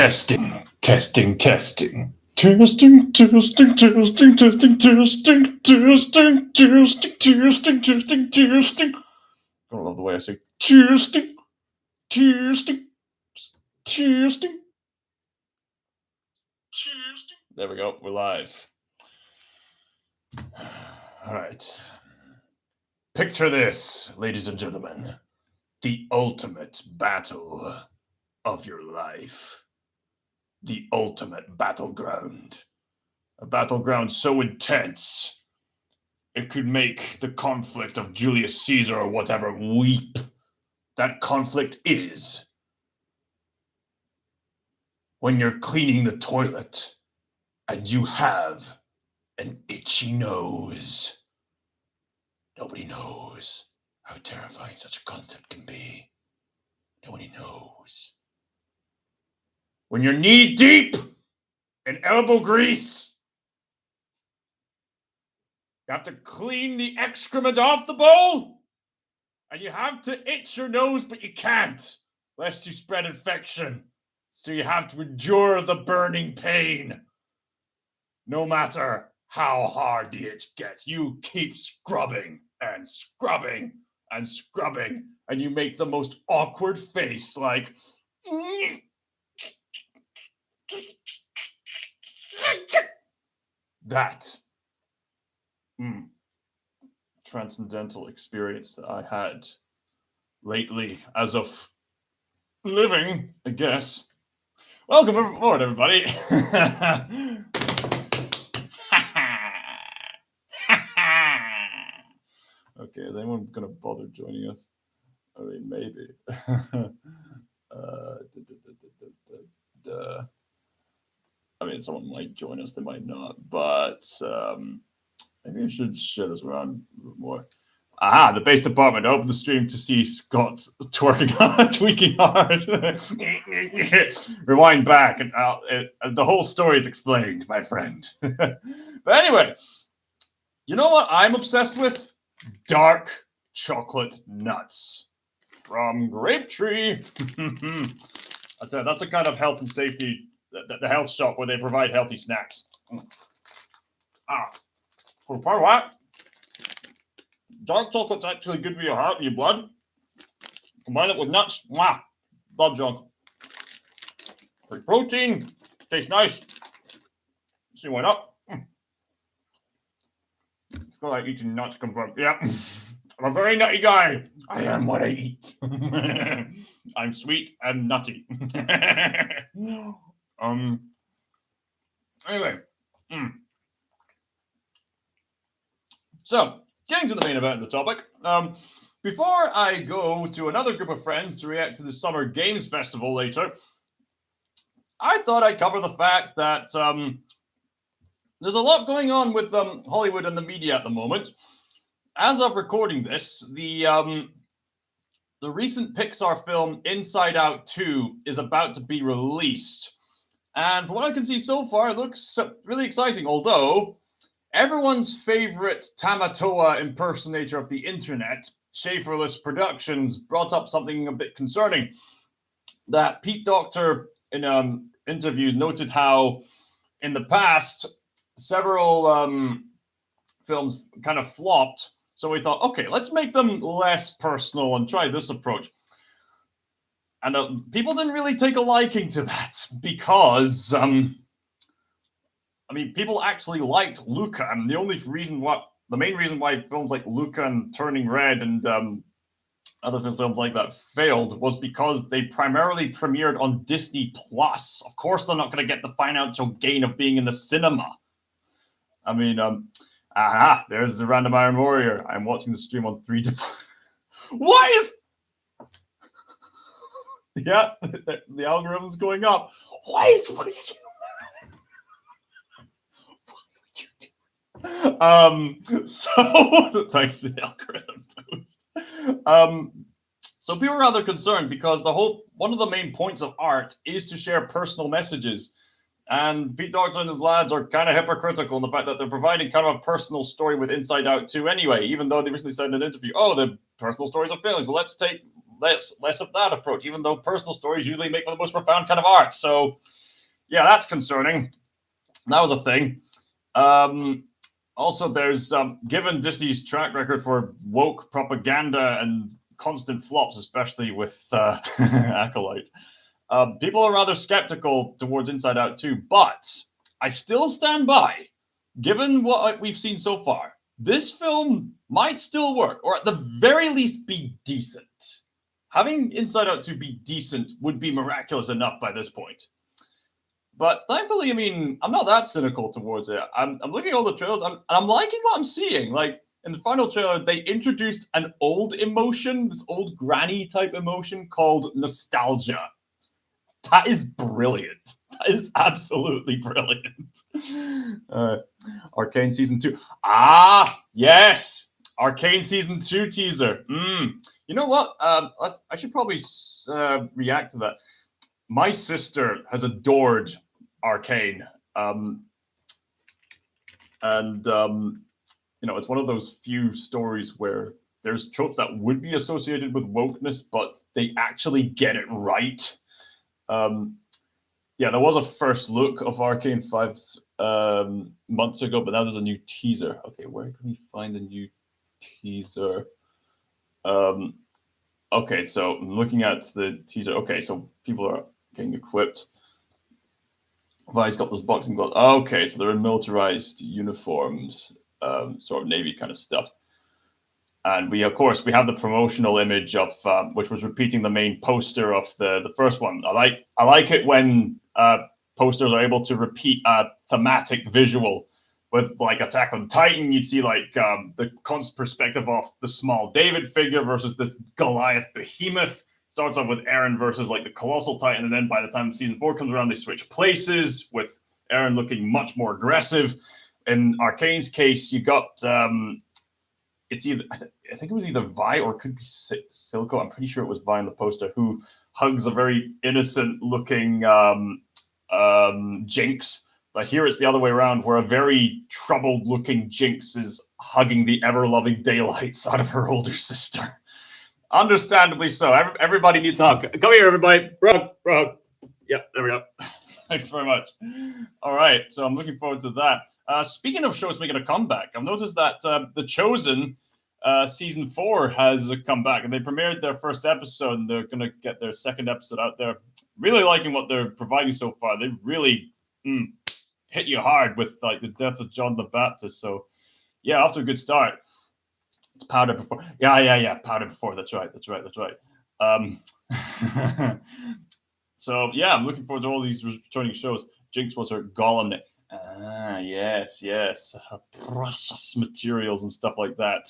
Testing, testing, testing. Testing, testing, testing, testing, testing, testing, testing, testing, testing, testing. I love the way I say testing, testing, testing. There we go. We're live. All right. Picture this, ladies and gentlemen. The ultimate battle of your life. The ultimate battleground. A battleground so intense, it could make the conflict of Julius Caesar or whatever weep. That conflict is when you're cleaning the toilet and you have an itchy nose. Nobody knows how terrifying such a concept can be. Nobody knows. When you're knee deep in elbow grease, you have to clean the excrement off the bowl, and you have to itch your nose, but you can't, lest you spread infection. So you have to endure the burning pain. No matter how hard the itch gets, you keep scrubbing and scrubbing and scrubbing, and you make the most awkward face, like... that transcendental experience that I had lately as of living, I guess. Welcome aboard, everybody. Okay, is anyone gonna bother joining us? I mean, maybe. I mean, someone might join us, they might not, but maybe I should share this around a little more. Aha, the base department opened the stream to see Scott twerking, tweaking hard. Rewind back, and the whole story is explained, my friend. But anyway, you know what I'm obsessed with? Dark chocolate nuts from Grapetree. I tell you, that's the kind of health and safety, the health shop where they provide healthy snacks. For part of what? Dark chocolate's actually good for your heart and your blood. Combine it with nuts. Mwah! Love junk. Free protein. Tastes nice. See why not? It's not like eating nuts confirmed. Yeah. I'm a very nutty guy. I am what I eat. I'm sweet and nutty. Anyway. So, getting to the main event of the topic. Before I go to another group of friends to react to the Summer Games Festival later, I thought I'd cover the fact that there's a lot going on with Hollywood and the media at the moment. As of recording this, the recent Pixar film Inside Out 2 is about to be released. And from what I can see so far, it looks really exciting, although everyone's favorite Tamatoa impersonator of the internet, Schaeferless Productions, brought up something a bit concerning. That Pete Docter in interviews noted how in the past several films kind of flopped. So we thought, okay, let's make them less personal and try this approach. And people didn't really take a liking to that because, I mean, people actually liked Luca. And the main reason why films like Luca and Turning Red and other films like that failed was because they primarily premiered on Disney Plus. Of course, they're not going to get the financial gain of being in the cinema. I mean, there's the Random Iron Warrior. I'm watching the stream on 3 different... Why is... Yeah, the algorithm's going up. Why is... What is you... So thanks to the algorithm boost. So people are rather concerned because one of the main points of art is to share personal messages. And Pete Docter and his lads are kind of hypocritical in the fact that they're providing kind of a personal story with Inside Out 2 anyway, even though they recently said in an interview, oh, the personal stories are failing, so let's take less of that approach, even though personal stories usually make for the most profound kind of art. So, yeah, that's concerning. That was a thing. Also, there's given Disney's track record for woke propaganda and constant flops, especially with Acolyte, people are rather skeptical towards Inside Out 2, but I still stand by, given what we've seen so far, this film might still work, or at the very least be decent. Having Inside Out 2 be decent would be miraculous enough by this point. But thankfully, I mean, I'm not that cynical towards it. I'm looking at all the trailers, and I'm liking what I'm seeing. Like, in the final trailer, they introduced an old emotion, this old granny type emotion called nostalgia. That is brilliant. That is absolutely brilliant. Arcane Season 2. Ah, yes! Arcane Season 2 teaser. You know what? I should probably react to that. My sister has adored Arcane. It's one of those few stories where there's tropes that would be associated with wokeness, but they actually get it right. There was a first look of Arcane 5 months ago, but now there's a new teaser. Okay, where can we find a new teaser? Okay, so I'm looking at the teaser. Okay, so people are getting equipped. Vi's got those boxing gloves. Okay, so they're in militarized uniforms, sort of Navy kind of stuff. And we have the promotional image of which was repeating the main poster of the first one. I like it when posters are able to repeat a thematic visual. With like Attack on Titan, you'd see like the constant perspective of the small David figure versus the Goliath behemoth. Starts off with Eren versus like the colossal Titan, and then by the time season 4 comes around, they switch places with Eren looking much more aggressive. In Arcane's case, you got it's either I think it was either Vi or it could be Silco. I'm pretty sure it was Vi in the poster who hugs a very innocent looking Jinx. But here it's the other way around, where a very troubled looking Jinx is hugging the ever loving daylights out of her older sister. Understandably so. Everybody needs a hug. Come here, everybody. Bro. Yep, there we go. Thanks very much. All right, so I'm looking forward to that. Speaking of shows making a comeback, I've noticed that The Chosen season 4 has come back, and they premiered their first episode, and they're going to get their second episode out there. Really liking what they're providing so far. They really hit you hard with like the death of John the Baptist. So yeah, off to a good start. It's Powder Before. Yeah. Powder Before. That's right. So yeah, I'm looking forward to all these returning shows. Jinx was her golem name. Yes. Precious materials and stuff like that.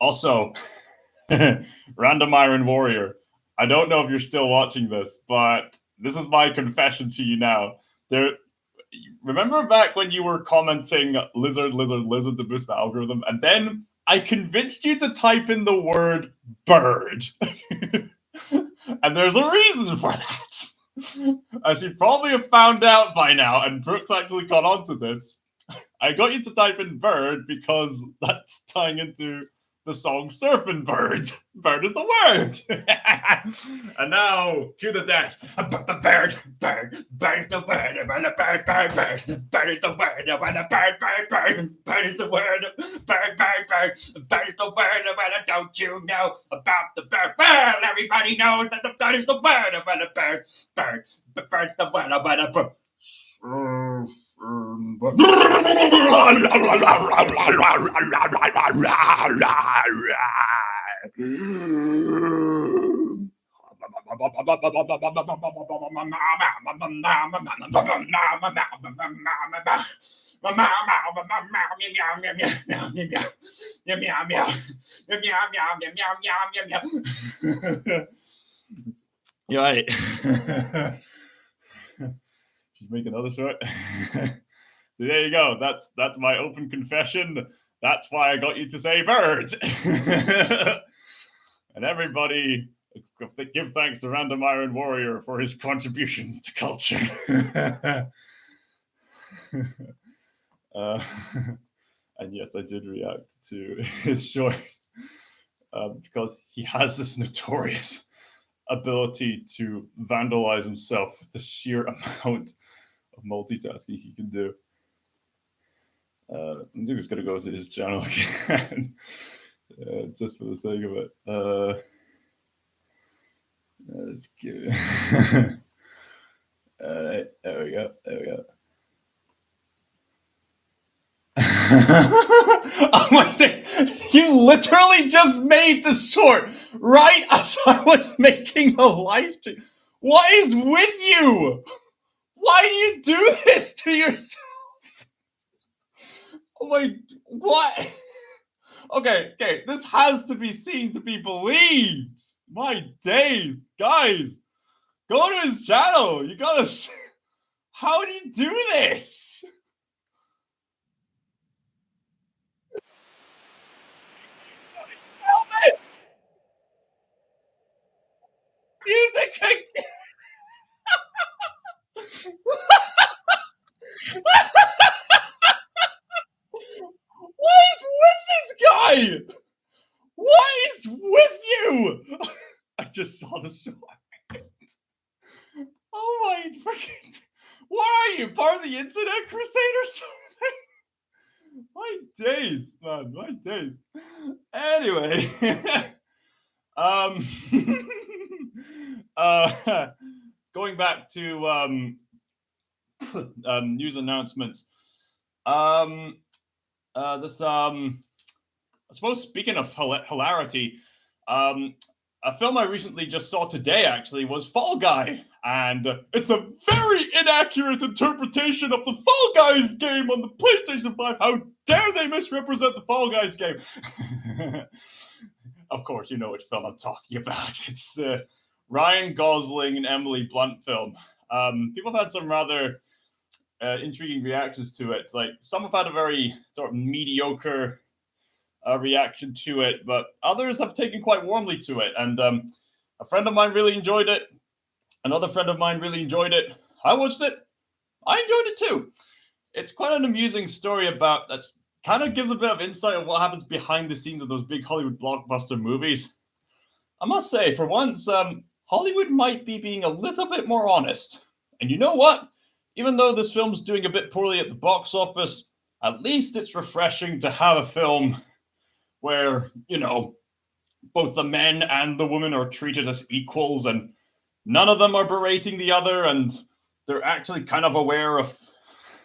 Also, Random Iron Warrior. I don't know if you're still watching this, but this is my confession to you now. Remember back when you were commenting lizard, the boost my algorithm, and then I convinced you to type in the word bird. And there's a reason for that. As you probably have found out by now, and Brooks actually got onto this, I got you to type in bird because that's tying into the song Surfing Bird. Bird is the word. And now, cue the dance. Bird is the word. Bird is the word. Bird is the word. Bird is the word. Don't you know about the bird? Well, everybody knows that the bird is the word. Bird is the word. You're right. Should make another short. So there you go. That's my open confession. That's why I got you to say bird. And everybody give thanks to Random Iron Warrior for his contributions to culture. And yes, I did react to his short. because he has this notorious ability to vandalize himself with the sheer amount of multitasking he can do. I'm just gonna go to his channel again, just for the sake of it. Let's give it. Alright, there we go. Oh my god, you literally just made the short right as I was making the live stream. What is with you? Why do you do this to yourself? Oh my, what? Okay, this has to be seen to be believed. My days, guys, go to his channel. You gotta. How do you do this? Help it! Music again. What is with this guy? What is with you? I just saw the short. Oh my freaking! What are you, part of the Internet Crusade or something? My days, man, my days. Anyway, going back to news announcements. I suppose speaking of hilarity, a film I recently just saw today actually was Fall Guy, and it's a very inaccurate interpretation of the Fall Guys game on the PlayStation 5. How dare they misrepresent the Fall Guys game? Of course, you know which film I'm talking about. It's the Ryan Gosling and Emily Blunt film. People have had some rather intriguing reactions to it. Like, some have had a very sort of mediocre reaction to it, but others have taken quite warmly to it. And a friend of mine really enjoyed it. Another friend of mine really enjoyed it. I watched it. I enjoyed it too. It's quite an amusing story about that. Kind of gives a bit of insight of what happens behind the scenes of those big Hollywood blockbuster movies. I must say, for once, Hollywood might be being a little bit more honest. And you know what? Even though this film's doing a bit poorly at the box office, at least it's refreshing to have a film where, you know, both the men and the women are treated as equals, and none of them are berating the other, and they're actually kind of aware of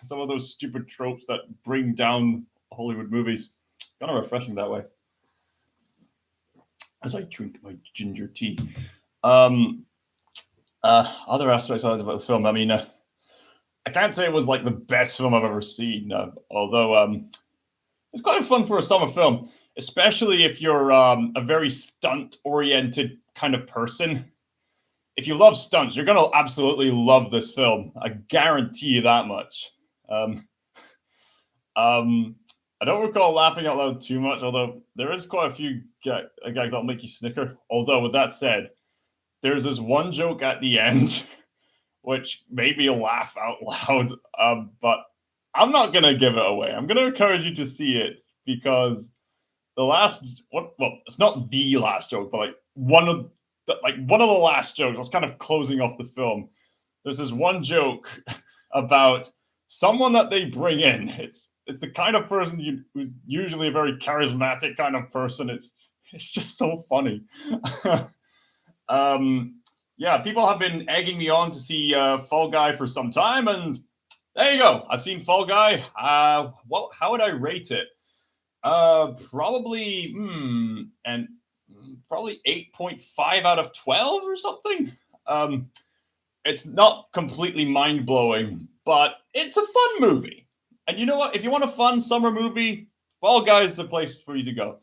some of those stupid tropes that bring down Hollywood movies. Kind of refreshing that way. As I drink my ginger tea. Other aspects I liked about the film, I mean, I can't say it was like the best film I've ever seen, although it's quite fun for a summer film, especially if you're a very stunt-oriented kind of person. If you love stunts, you're going to absolutely love this film. I guarantee you that much. I don't recall laughing out loud too much, although there is quite a few gags that'll make you snicker. Although, with that said, there's this one joke at the end which made me laugh out loud, but I'm not going to give it away. I'm going to encourage you to see it, because it's not the last joke, but like one of the last jokes. I was kind of closing off the film. There's this one joke about someone that they bring in. It's the kind of person who's usually a very charismatic kind of person. It's just so funny. Yeah, people have been egging me on to see Fall Guy for some time, and there you go. I've seen Fall Guy. How would I rate it? Probably 8.5 out of 12 or something. It's not completely mind-blowing, but it's a fun movie. And you know what? If you want a fun summer movie, Fall Guy is the place for you to go.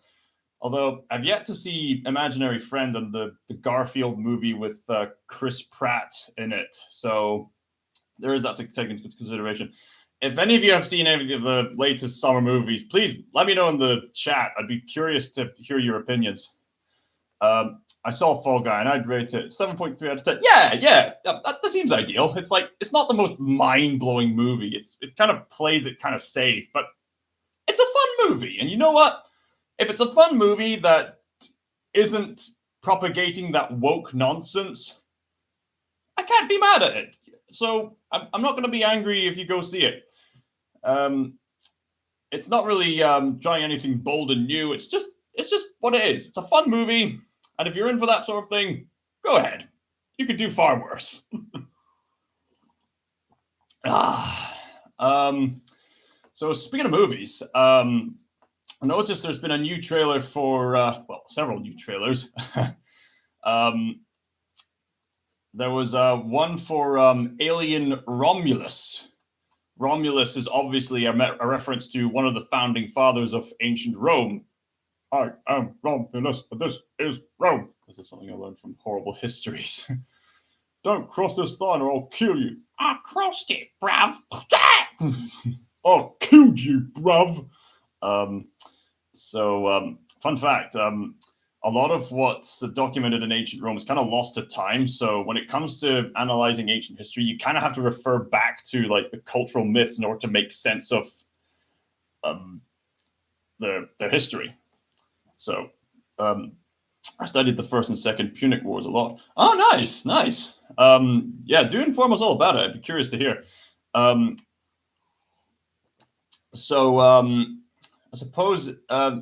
Although I've yet to see Imaginary Friend and the Garfield movie with Chris Pratt in it. So there is that to take into consideration. If any of you have seen any of the latest summer movies, please let me know in the chat. I'd be curious to hear your opinions. I saw Fall Guy and I'd rate it 7.3 out of 10. Yeah, that seems ideal. It's not the most mind-blowing movie. It kind of plays it kind of safe, but it's a fun movie. And you know what? If it's a fun movie that isn't propagating that woke nonsense, I can't be mad at it. So I'm not going to be angry if you go see it. It's not really trying anything bold and new. It's just what it is. It's a fun movie, and if you're in for that sort of thing, go ahead. You could do far worse. So speaking of movies, I noticed there's been a new trailer for several new trailers. There was one for Alien Romulus. Romulus is obviously a reference to one of the founding fathers of ancient Rome. I am Romulus, but this is Rome. This is something I learned from horrible histories. Don't cross this line or I'll kill you. I crossed it, bruv. I killed you, bruv. Fun fact, a lot of what's documented in ancient Rome is kind of lost to time. So when it comes to analyzing ancient history, you kind of have to refer back to like the cultural myths in order to make sense of their history. So I studied the First and Second Punic Wars a lot. Oh, nice. Yeah, do inform us all about it. I'd be curious to hear. I suppose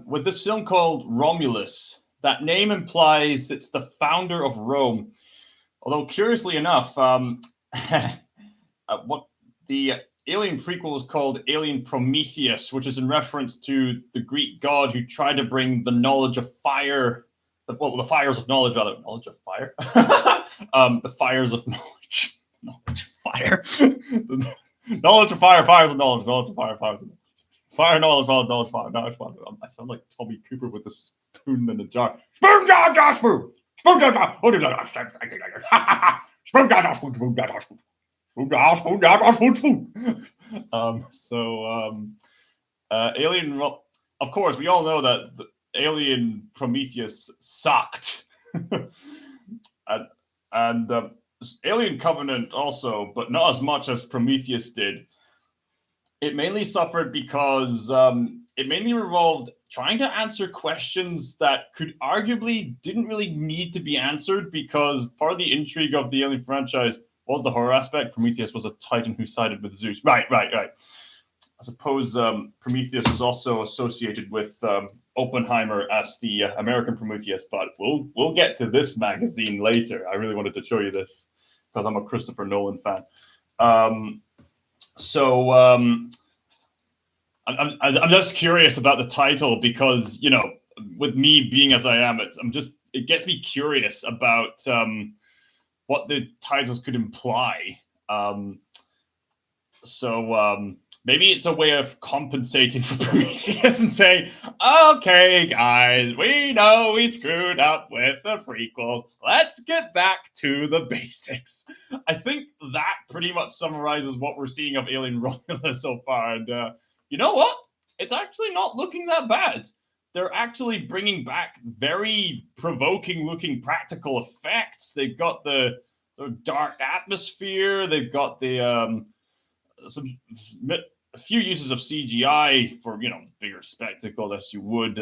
with this film called Romulus, that name implies it's the founder of Rome. Although, curiously enough, what the Alien prequel is called Alien Prometheus, which is in reference to the Greek god who tried to bring the knowledge of fire, the fires of knowledge, rather. Knowledge of fire? The fires of knowledge. Knowledge of fire. Knowledge of fire, fires of knowledge. Knowledge of fire, fires of knowledge. Fire, knowledge, knowledge, fire, knowledge, fire. I sound like Tommy Cooper with the spoon in a jar. Spoon, jar, jar, spoon. Spoon, jar, jar. Spoon, jar, jar, spoon. Spoon, jar, jar, spoon, spoon, jar, jar, spoon. Spoon, jar, spoon, jar, jar, spoon, spoon. Alien, of course, we all know that the Alien Prometheus sucked. and Alien Covenant also, but not as much as Prometheus did. It mainly suffered because it mainly revolved trying to answer questions that could arguably didn't really need to be answered, because part of the intrigue of the Alien franchise was the horror aspect. Prometheus was a titan who sided with Zeus. Right. I suppose Prometheus was also associated with Oppenheimer as the American Prometheus, but we'll get to this magazine later. I really wanted to show you this because I'm a Christopher Nolan fan. I'm just curious about the title because, you know, with me being as I am, it gets me curious about what the titles could imply. Maybe it's a way of compensating for Prometheus and saying, okay, guys, we know we screwed up with the prequels. Let's get back to the basics. I think that pretty much summarizes what we're seeing of Alien Romulus so far. And you know what? It's actually not looking that bad. They're actually bringing back very provoking-looking practical effects. They've got the dark atmosphere. They've got the a few uses of CGI for, you know, bigger spectacle as you would.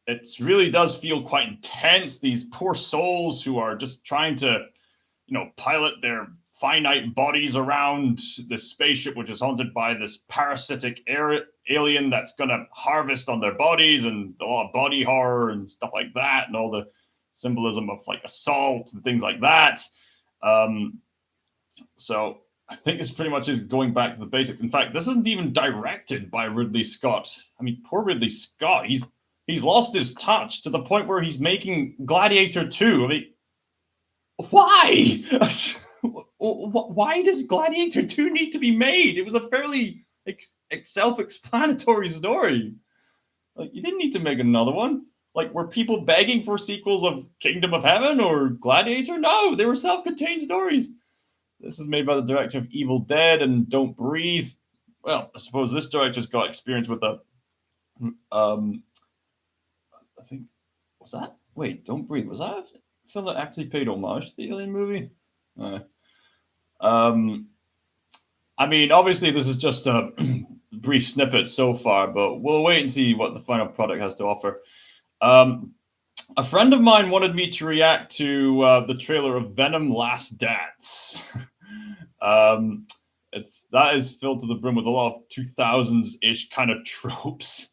It really does feel quite intense. These poor souls who are just trying to, you know, pilot their finite bodies around this spaceship, which is haunted by this parasitic alien that's going to harvest on their bodies, and a lot of body horror and stuff like that, and all the symbolism of like assault and things like that. So I think this pretty much is going back to the basics. In fact, this isn't even directed by Ridley Scott. I mean, poor Ridley Scott. He's lost his touch to the point where he's making Gladiator 2. I mean, why? Why does Gladiator 2 need to be made? It was a fairly self-explanatory story. Like, you didn't need to make another one. Like, were people begging for sequels of Kingdom of Heaven or Gladiator? No, they were self-contained stories. This is made by the director of Evil Dead and Don't Breathe. Well, I suppose this director's got experience with I think, was that? Wait, Don't Breathe. Was that a film that actually paid homage to the Alien movie? I mean, obviously this is just a brief snippet so far, but we'll wait and see what the final product has to offer. Um, a friend of mine wanted me to react to the trailer of Venom: Last Dance. um, that is filled to the brim with a lot of 2000s ish kind of tropes.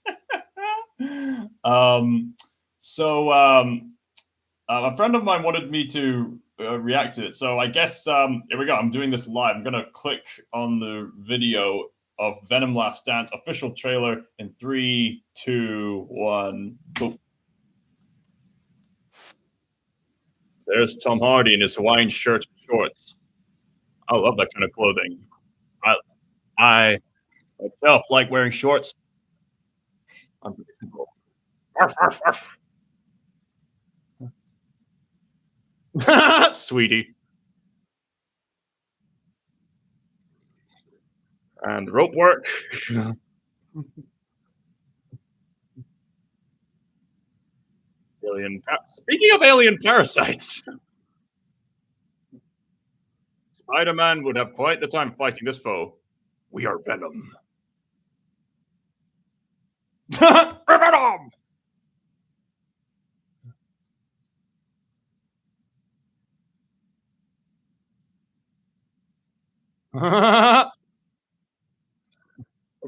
um, so a friend of mine wanted me to react to it. So I guess here we go. I'm doing this live. I'm gonna click on the video of Venom: Last Dance official trailer in 3, 2, 1, boom. There's Tom Hardy in his Hawaiian shirt and shorts. I love that kind of clothing. I I myself like wearing shorts. Unpredictable. Arf, arf, arf. Sweetie. And rope work. Speaking of alien parasites, Spider-Man would have quite the time fighting this foe. We are Venom. We're Venom!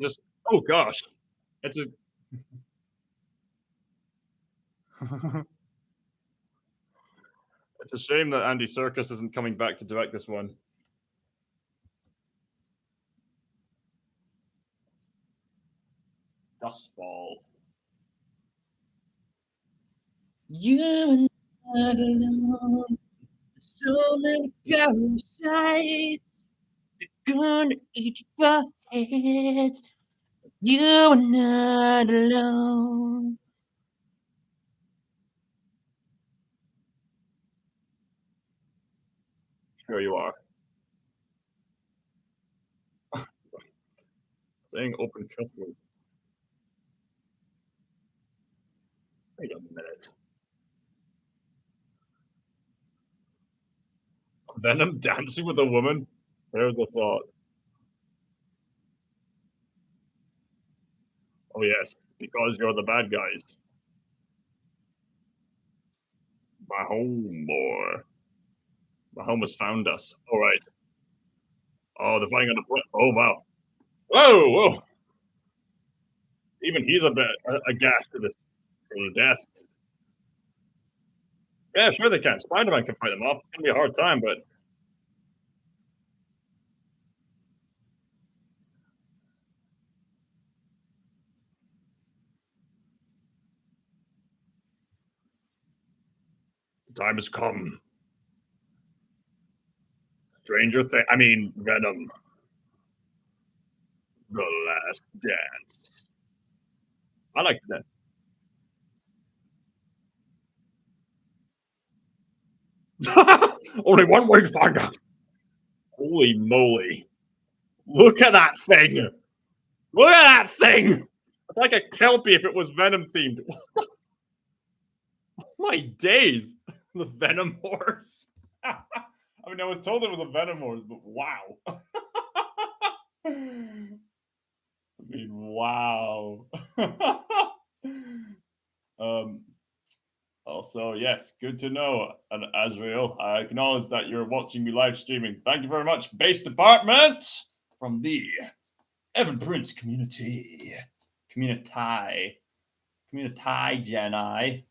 Just, oh gosh. It's a it's a shame that Andy Serkis isn't coming back to direct this one. Dustfall. You and not alone. So many parasites. They're gonna eat your heads. You are not alone. Sure you are. Saying open trustworthy. Wait a minute. Venom dancing with a woman? There's a thought. Oh yes, because you're the bad guys. My home, boy. My home has found us. All right. Oh, they're fighting on the front. Oh wow. Whoa, whoa. Even he's a bit aghast to this to death. Yeah, sure they can. Spider-Man can fight them off. It's gonna be a hard time, but the time has come. Stranger thing. I mean, Venom. The last dance. I like that. Only one way to find out. Holy moly. Look at that thing. Look at that thing. It's like a Kelpie if it was Venom themed. My days. The Venom horse. I mean, I was told it was a Venom horse, but wow. I mean, wow. um, Also, yes, good to know, and Azrael. I acknowledge that you're watching me live streaming. Thank you very much, base department, from the Evan Prince community. Community, Jedi.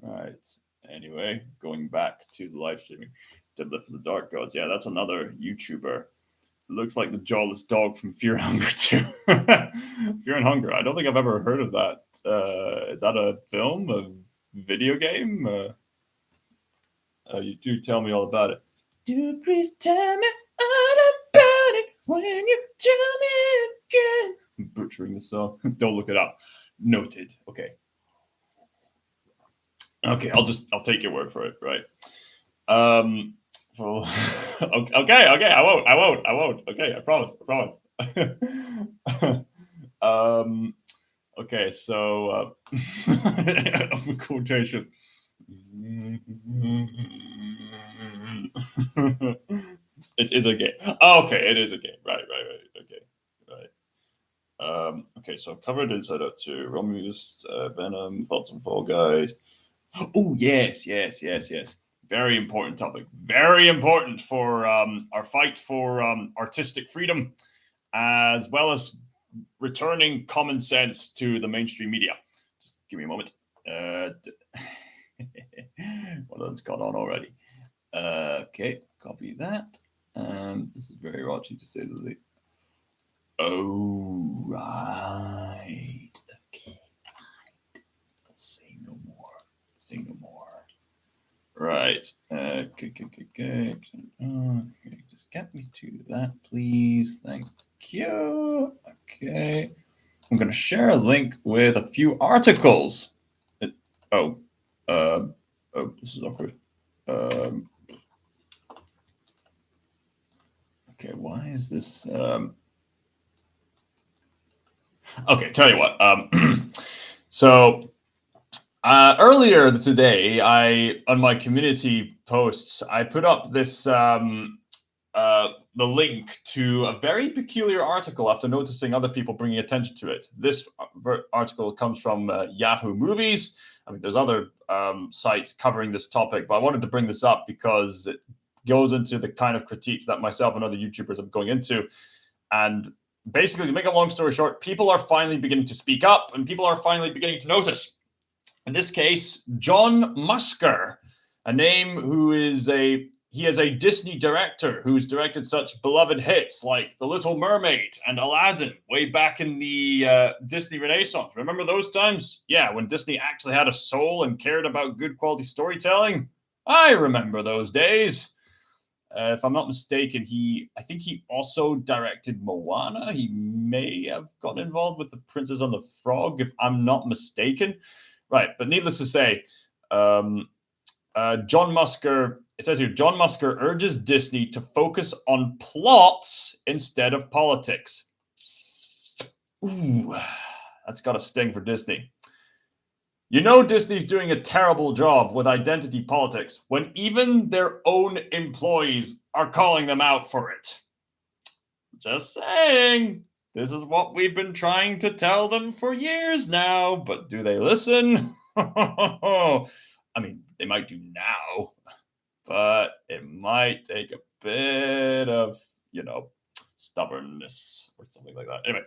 All right. Anyway, going back to the live streaming. Deadlift for the Dark Gods. Yeah, that's another YouTuber. Looks like the jawless dog from Fear and Hunger too. Fear and Hunger. I don't think I've ever heard of that. Is that a film? A video game? You do tell me all about it. Do please tell me all about it when you tell me again. I'm butchering the song. Don't look it up. Noted. Okay. Okay, I'll take your word for it, right? Well, okay, I won't. Okay, I promise. Okay, so quotation. It is a game. Oh, okay, it is a game. Right. Okay. Okay, so I've covered Inside Out 2, Romulus, Venom, Thoughts on Fall Guys. Oh, yes. Very important topic. Very important for our fight for artistic freedom, as well as returning common sense to the mainstream media. Just give me a moment. One of them's gone on already. Okay, copy that. This is very raunchy to say the least. Oh, right. Okay, right. Say no more. Say no more. Right. Okay. Just get me to that, please. Thank you. Okay. I'm going to share a link with a few articles. Oh, this is awkward. Okay, why is this? Okay, tell you what. So earlier today, on my community posts, I put up this the link to a very peculiar article after noticing other people bringing attention to it. This article comes from Yahoo Movies. I mean, there's other sites covering this topic, but I wanted to bring this up because it goes into the kind of critiques that myself and other YouTubers are going into. And basically, to make a long story short, people are finally beginning to speak up and people are finally beginning to notice. In this case, John Musker, a name who is he is a Disney director who's directed such beloved hits like The Little Mermaid and Aladdin way back in the Disney Renaissance. Remember those times? Yeah, when Disney actually had a soul and cared about good quality storytelling. I remember those days. If I'm not mistaken, I think he also directed Moana. He may have gotten involved with The Princess and the Frog, if I'm not mistaken. Right, but needless to say, John Musker, it says here, John Musker urges Disney to focus on plots instead of politics. Ooh, that's got a sting for Disney. You know Disney's doing a terrible job with identity politics when even their own employees are calling them out for it. Just saying. This is what we've been trying to tell them for years now, but do they listen? I mean, they might do now, but it might take a bit of, stubbornness or something like that. Anyway,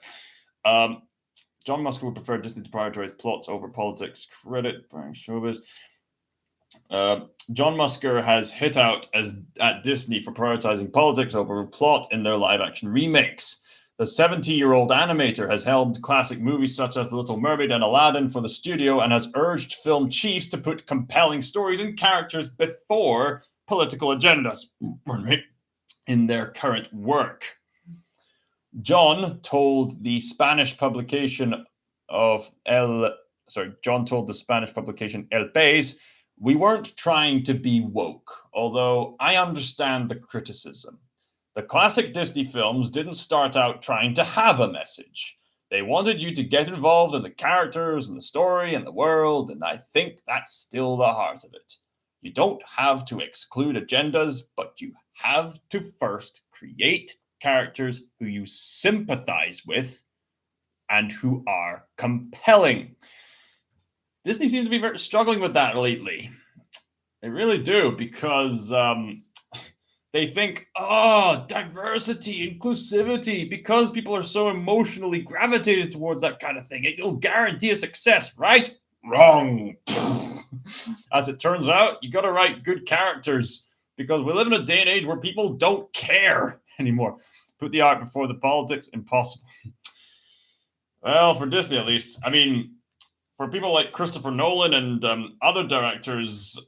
John Musker would prefer Disney to prioritize plots over politics. Credit, Brian Showbiz. John Musker has hit out at Disney for prioritizing politics over plot in their live-action remakes. The 70-year-old animator has helmed classic movies such as The Little Mermaid and Aladdin for the studio and has urged film chiefs to put compelling stories and characters before political agendas in their current work. John told the Spanish publication El País, "We weren't trying to be woke, although I understand the criticism. The classic Disney films didn't start out trying to have a message. They wanted you to get involved in the characters and the story and the world, and I think that's still the heart of it. You don't have to exclude agendas, but you have to first create characters who you sympathize with and who are compelling." Disney seems to be struggling with that lately. They really do, because they think, diversity, inclusivity, because people are so emotionally gravitated towards that kind of thing, it'll guarantee a success, right? Wrong. As it turns out, you got to write good characters, because we live in a day and age where people don't care anymore. Put the art before the politics, impossible. Well, for Disney at least. I mean, for people like Christopher Nolan and other directors,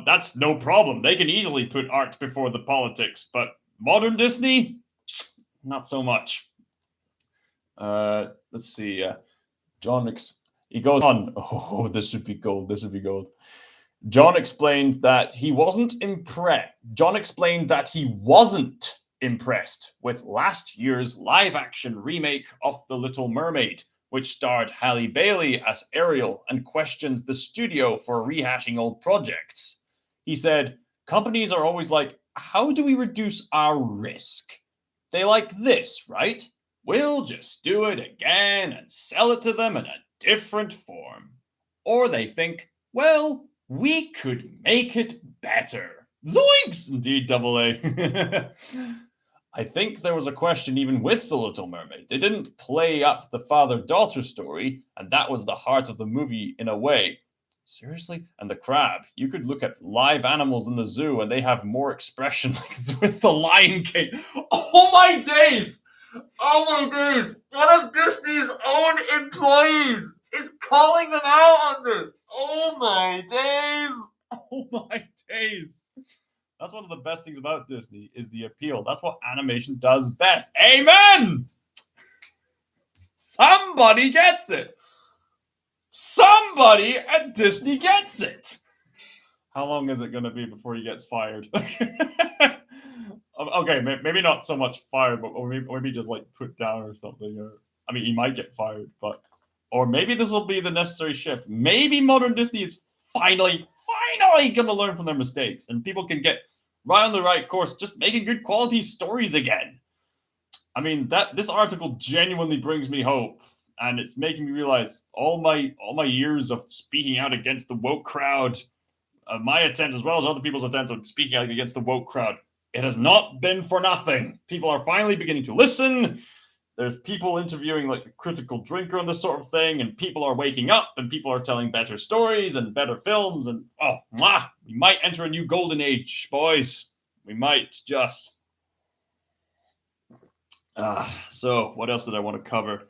that's no problem. They can easily put art before the politics, but modern Disney, not so much. Let's see. He goes on. Oh, this should be gold. This would be gold. John explained that he wasn't impressed with last year's live-action remake of The Little Mermaid, which starred Halle Bailey as Ariel, and questioned the studio for rehashing old projects. He said, "Companies are always like, how do we reduce our risk? They like this, right? We'll just do it again and sell it to them in a different form. Or they think, well, we could make it better. Zoinks! Indeed, double A. I think there was a question even with The Little Mermaid. They didn't play up the father-daughter story, and that was the heart of the movie in a way. Seriously? And the crab. You could look at live animals in the zoo and they have more expression like it's with the Lion King. Oh my days! Oh my days! One of Disney's own employees is calling them out on this! Oh my days! Oh my days! That's one of the best things about Disney is the appeal. That's what animation does best. Amen! Somebody gets it! Somebody at Disney gets it! How long is it going to be before he gets fired? Okay, maybe not so much fired, but or maybe just like put down or something. Or I mean, he might get fired, but or maybe this will be the necessary shift. Maybe modern Disney is finally going to learn from their mistakes, and people can get right on the right course, just making good quality stories again. I mean, this article genuinely brings me hope, and it's making me realize all my years of speaking out against the woke crowd, my attempt as well as other people's attempts of speaking out against the woke crowd, it has not been for nothing. People are finally beginning to listen. There's people interviewing like a critical drinker and this sort of thing, and people are waking up, and people are telling better stories and better films, and we might enter a new golden age, boys. We might just. So what else did I want to cover?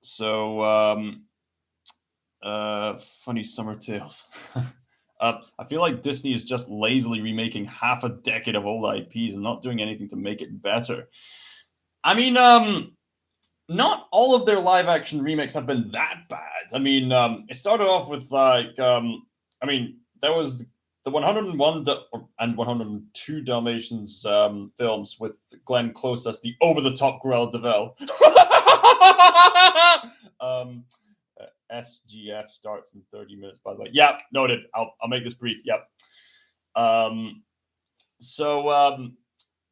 So, funny summer tales. I feel like Disney is just lazily remaking half a decade of old IPs and not doing anything to make it better. I mean, not all of their live action remakes have been that bad. I mean, it started off with like, I mean, there was the 101 and 102 Dalmatians films with Glenn Close as the over-the-top Cruella de Vil. SGF starts in 30 minutes, by the way. Yep, noted. I'll make this brief. Yep.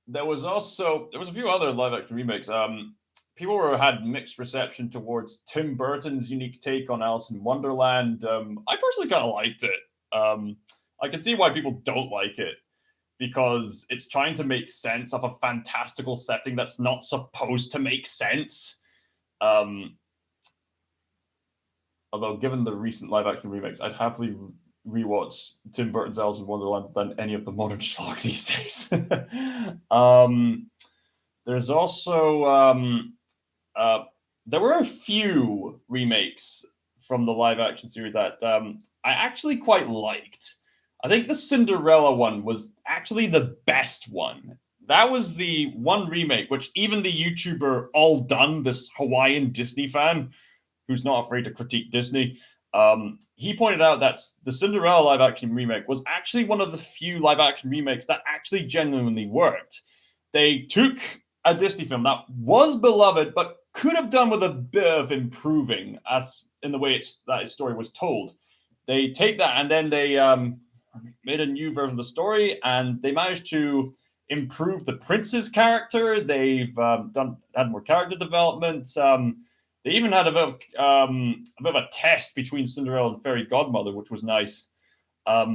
There was a few other live action remakes. People had mixed reception towards Tim Burton's unique take on Alice in Wonderland. I personally kind of liked it. I can see why people don't like it, because it's trying to make sense of a fantastical setting that's not supposed to make sense. Although, given the recent live-action remakes, I'd happily rewatch Tim Burton's Alice in Wonderland than any of the modern schlock these days. There's also there were a few remakes from the live-action series that I actually quite liked. I think the Cinderella one was actually the best one. That was the one remake which even the YouTuber All Done, this Hawaiian Disney fan, who's not afraid to critique Disney, he pointed out that the Cinderella live-action remake was actually one of the few live-action remakes that actually genuinely worked. They took a Disney film that was beloved, but could have done with a bit of improving as in the way that its story was told. They take that and then they made a new version of the story, and they managed to improve the prince's character. They've had more character development. They even had a bit of a test between Cinderella and Fairy Godmother, which was nice. I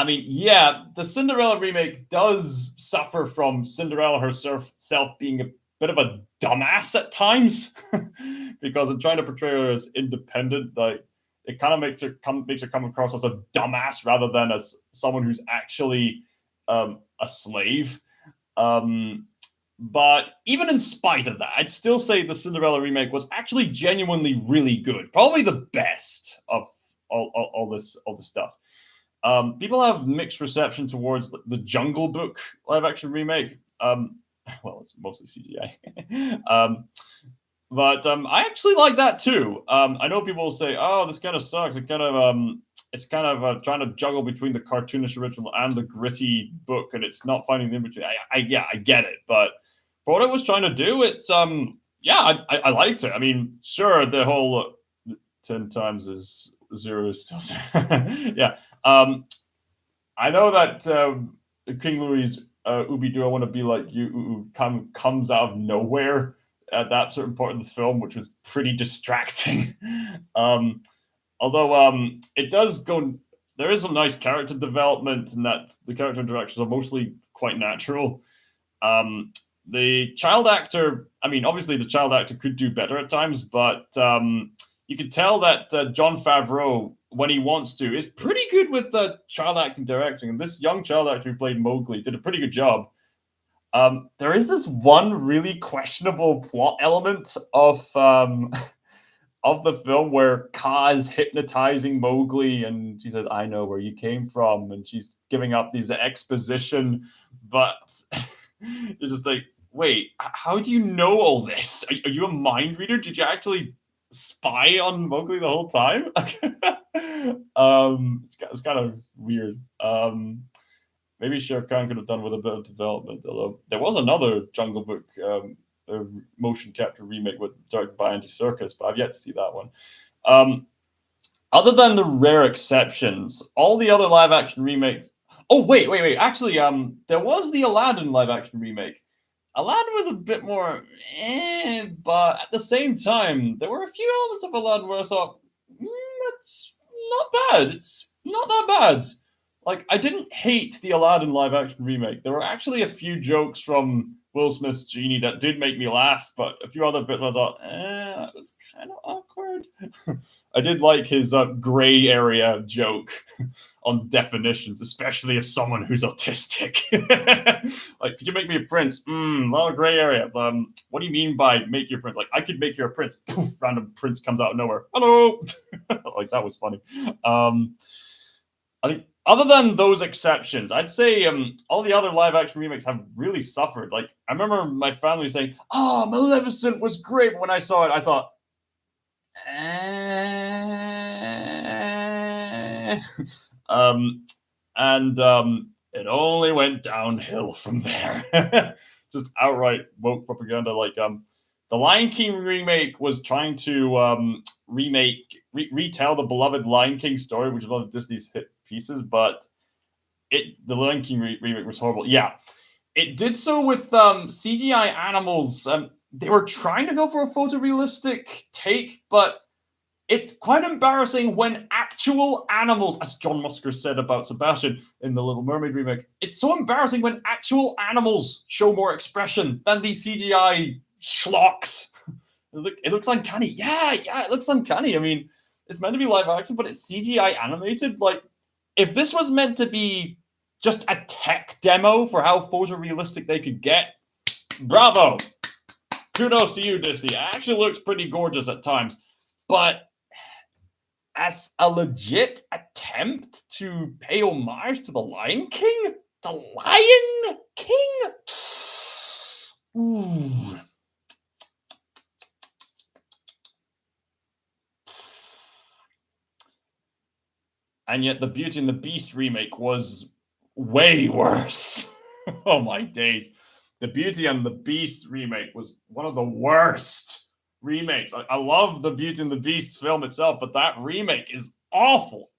mean, yeah, the Cinderella remake does suffer from Cinderella herself being a bit of a dumbass at times, because in trying to portray her as independent, like it kind of makes her come across as a dumbass rather than as someone who's actually a slave. But even in spite of that, I'd still say the Cinderella remake was actually genuinely really good. Probably the best of all this stuff. People have mixed reception towards the Jungle Book live-action remake. Well, it's mostly CGI. But I actually like that too. I know people will say, "Oh, this kind of sucks." It's kind of trying to juggle between the cartoonish original and the gritty book, and it's not finding the in between. I get it, but for what it was trying to do, it's I liked it. I mean, sure, the whole 10 times is 0 is still 0. Yeah. I know that King Louis' Ubi Do I Want to Be Like You comes out of nowhere. at that certain part of the film, which was pretty distracting. Although it does go, there is some nice character development, and that the character interactions are mostly quite natural. The child actor, I mean, obviously the child actor could do better at times, but you could tell that Jon Favreau, when he wants to, is pretty good with child acting directing. And this young child actor who played Mowgli did a pretty good job. There is this one really questionable plot element of the film where Kaa is hypnotizing Mowgli, and she says, "I know where you came from," and she's giving up these exposition, but you're just like, wait, how do you know all this? Are you a mind reader? Did you actually spy on Mowgli the whole time? It's kind of weird. Maybe Shere Khan could have done with a bit of development, although there was another Jungle Book motion capture remake directed by Andy Serkis, but I've yet to see that one. Other than the rare exceptions, all the other live action remakes. Oh, wait. Actually, there was the Aladdin live action remake. Aladdin was a bit more but at the same time, there were a few elements of Aladdin where I thought, that's not bad. It's not that bad. Like, I didn't hate the Aladdin live action remake. There were actually a few jokes from Will Smith's Genie that did make me laugh, but a few other bits I thought, that was kind of awkward. I did like his gray area joke on definitions, especially as someone who's autistic. Like, could you make me a prince? Well, gray area. What do you mean by make you a prince? Like, I could make you a prince. Poof, random prince comes out of nowhere. Hello. Like, that was funny. I think other than those exceptions, I'd say all the other live action remakes have really suffered. Like, I remember my family saying, "Oh, Maleficent was great." But when I saw it, I thought, it only went downhill from there. Just outright woke propaganda. Like the Lion King remake was trying to retell the beloved Lion King story, which is one of Disney's hit pieces, but the Lion King remake was horrible. Yeah, it did so with CGI animals. They were trying to go for a photorealistic take, but it's quite embarrassing when actual animals, as John Musker said about Sebastian in the Little Mermaid remake, it's so embarrassing when actual animals show more expression than these CGI schlocks. It looks uncanny. Yeah, it looks uncanny. I mean, it's meant to be live action, but it's CGI animated. Like, if this was meant to be just a tech demo for how photorealistic they could get, bravo. Kudos to you, Disney. It actually looks pretty gorgeous at times. But as a legit attempt to pay homage to the Lion King? The Lion King? Ooh. And yet the Beauty and the Beast remake was way worse. Oh my days. The Beauty and the Beast remake was one of the worst remakes. I love the Beauty and the Beast film itself, but that remake is awful.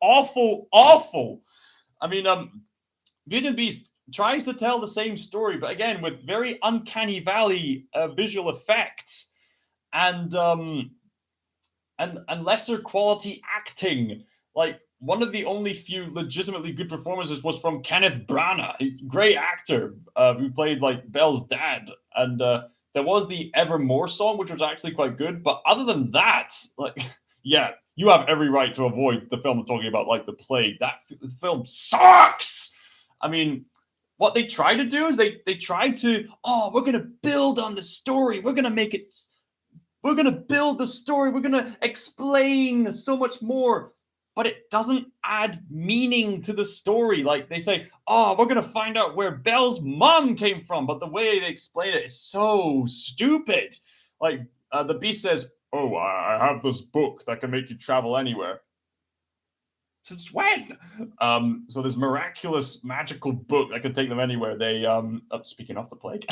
I mean, Beauty and the Beast tries to tell the same story, but again, with very uncanny valley visual effects and lesser quality acting. Like, one of the only few legitimately good performances was from Kenneth Branagh, a great actor who played like Belle's dad, and there was the Evermore song, which was actually quite good. But other than that, like, yeah, you have every right to avoid the film I'm talking about, like The Plague. That film sucks. I mean, what they try to do is they try to, we're gonna build on the story. We're gonna build the story. We're gonna explain so much more. But it doesn't add meaning to the story. Like, they say, we're going to find out where Belle's mom came from. But the way they explain it is so stupid. Like, the Beast says, I have this book that can make you travel anywhere. Since when? So this miraculous magical book that can take them anywhere. They, speaking of the plague,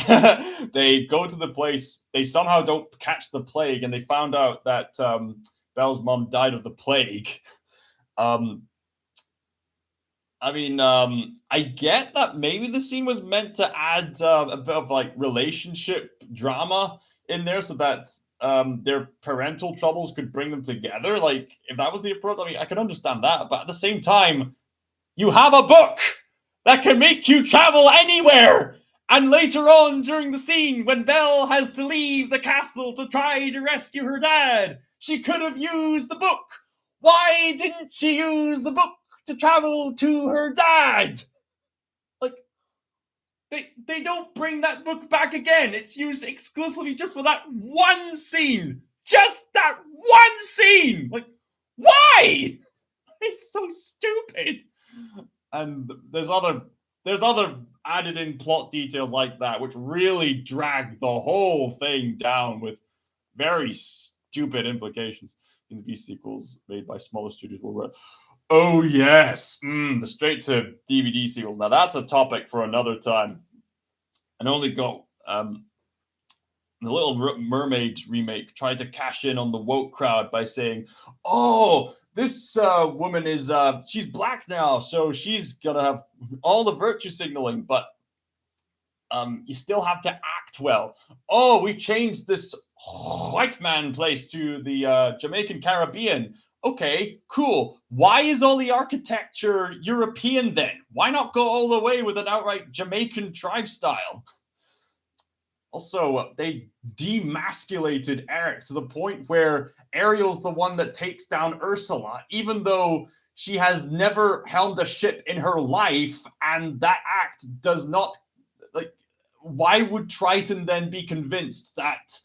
they go to the place. They somehow don't catch the plague. And they found out that Belle's mom died of the plague. I get that maybe the scene was meant to add a bit of like relationship drama in there so that their parental troubles could bring them together. Like, if that was the approach, I mean, I can understand that. But at the same time, you have a book that can make you travel anywhere. And later on during the scene, when Belle has to leave the castle to try to rescue her dad, she could have used the book. Why didn't she use the book to travel to her dad? Like, they don't bring that book back again. It's used exclusively just for that one scene. Just that one scene! Like, why? It's so stupid. And there's other added in plot details like that which really drag the whole thing down with very stupid implications. In the Beast sequels made by smaller studios worldwide. Oh yes, the straight to DVD sequels. Now that's a topic for another time. And only got the Little Mermaid remake tried to cash in on the woke crowd by saying, "Oh, this woman is she's black now, so she's gonna have all the virtue signaling, but you still have to act well. Oh, we changed this white man place to the Jamaican Caribbean. Okay, cool. Why is all the architecture European then? Why not go all the way with an outright Jamaican tribe style?" Also, they demasculated Eric to the point where Ariel's the one that takes down Ursula, even though she has never helmed a ship in her life, and that act does not, like, why would Triton then be convinced that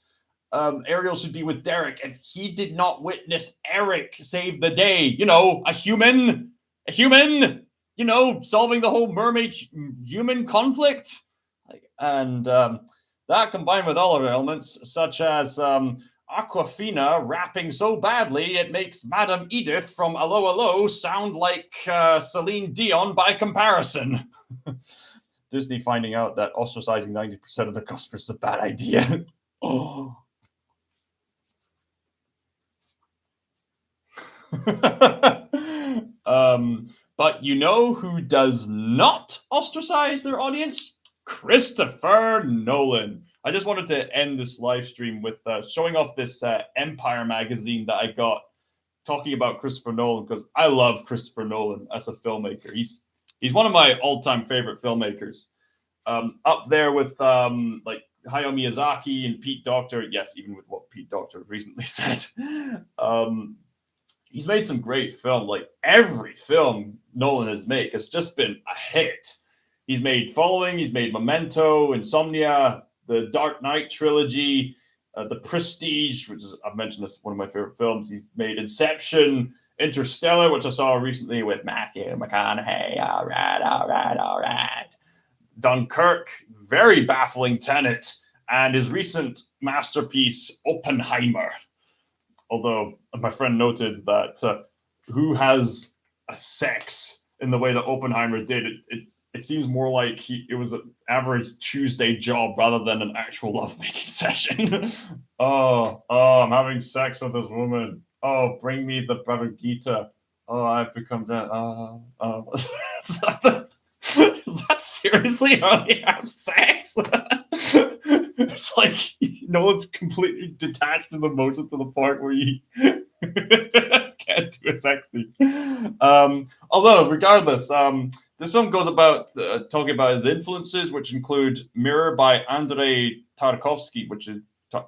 Ariel should be with Derek if he did not witness Eric save the day? You know, a human, you know, solving the whole mermaid-human conflict. And that combined with other elements, such as Aquafina rapping so badly it makes Madame Edith from Allo Allo sound like Celine Dion by comparison. Disney finding out that ostracizing 90% of their customers is a bad idea. Oh. But you know who does not ostracize their audience? Christopher Nolan. I just wanted to end this live stream with showing off this Empire magazine that I got talking about Christopher Nolan, because I love Christopher Nolan as a filmmaker. He's one of my all-time favorite filmmakers. Up there with like Hayao Miyazaki and Pete Docter. Yes, even with what Pete Docter recently said. He's made some great film. Like, every film Nolan has made has just been a hit. He's made Following, he's made Memento, Insomnia, the Dark Knight trilogy, The Prestige, which is, I've mentioned this, one of my favorite films. He's made Inception, Interstellar, which I saw recently with Matthew McConaughey. All right. Dunkirk, very baffling Tenet, and his recent masterpiece, Oppenheimer. Although my friend noted that who has a sex in the way that Oppenheimer did, it seems more like it was an average Tuesday job rather than an actual lovemaking session. oh, I'm having sex with this woman. Oh, bring me the Bhagavad Gita. Oh, I've become dead. Is that seriously how they have sex? It's like no one's completely detached in the emotions to the point where you can't do a sex scene. Although, regardless, this film goes about talking about his influences, which include Mirror by Andrei Tarkovsky, which is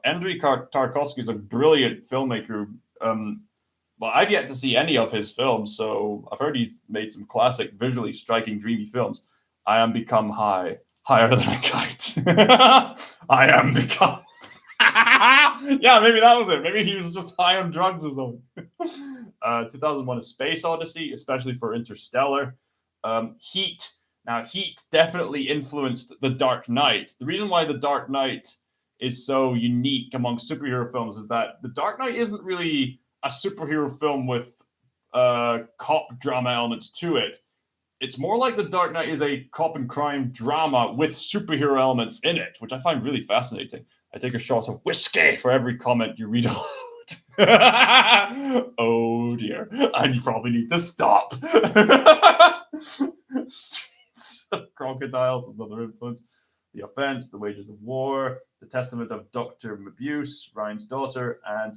Andrei Tarkovsky is a brilliant filmmaker. Well, I've yet to see any of his films, so I've heard he's made some classic, visually striking, dreamy films. I am become higher than a kite. I am become. Yeah, maybe that was it. Maybe he was just high on drugs or something. 2001: A Space Odyssey, especially for Interstellar. Heat. Now, Heat definitely influenced The Dark Knight. The reason why The Dark Knight is so unique among superhero films is that The Dark Knight isn't really a superhero film with cop drama elements to it. It's more like The Dark Knight is a cop and crime drama with superhero elements in it, which I find really fascinating. I take a shot of whiskey for every comment you read aloud. Oh dear. And you probably need to stop. Streets of Crocodiles, another influence. The Offense, The Wages of War, The Testament of Dr. Mabuse, Ryan's Daughter, and